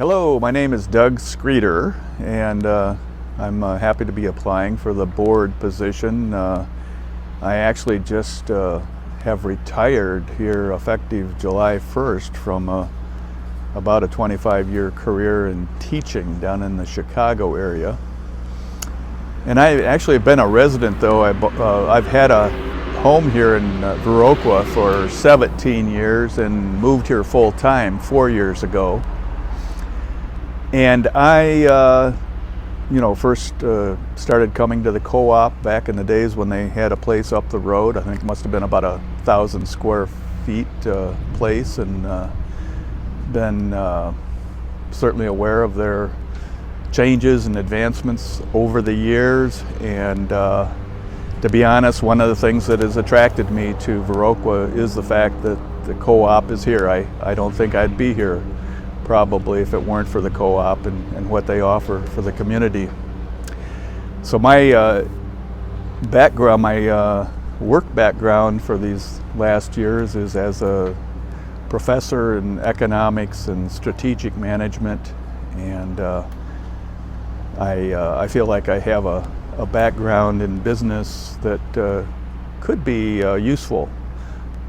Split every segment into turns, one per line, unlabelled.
Hello, my name is Doug Schreder, and I'm happy to be applying for the board position. I actually just have retired here effective July 1st from about a 25-year career in teaching down in the Chicago area. And I actually have been a resident, though. I've had a home here in Viroqua for 17 years and moved here full-time 4 years ago. And I, first started coming to the Co+op back in the days when they had a place up the road. I think it must have been about 1,000 square feet place, and been certainly aware of their changes and advancements over the years. And to be honest, one of the things that has attracted me to Viroqua is the fact that the Co+op is here. I don't think I'd be here probably if it weren't for the Co+op and what they offer for the community. So my background, my work background for these last years is as a professor in economics and strategic management, and I feel like I have a background in business that could be useful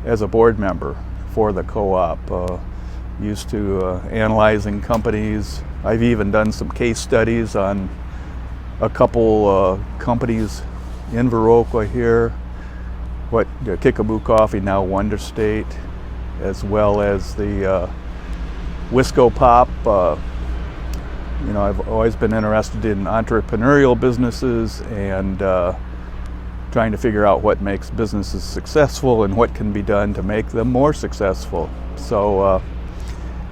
as a board member for the Co+op. Used to analyzing companies. I've even done some case studies on a couple companies in Viroqua here, Kickaboo Coffee, now Wonder State, as well as the Wisco Pop. I've always been interested in entrepreneurial businesses and trying to figure out what makes businesses successful and what can be done to make them more successful. So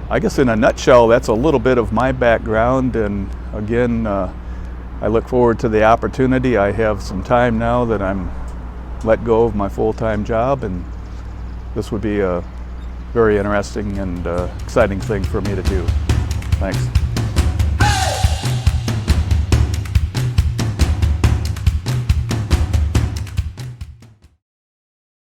I guess in a nutshell, that's a little bit of my background, and again, I look forward to the opportunity. I have some time now that I'm let go of my full-time job, and this would be a very interesting and exciting thing for me to do. Thanks.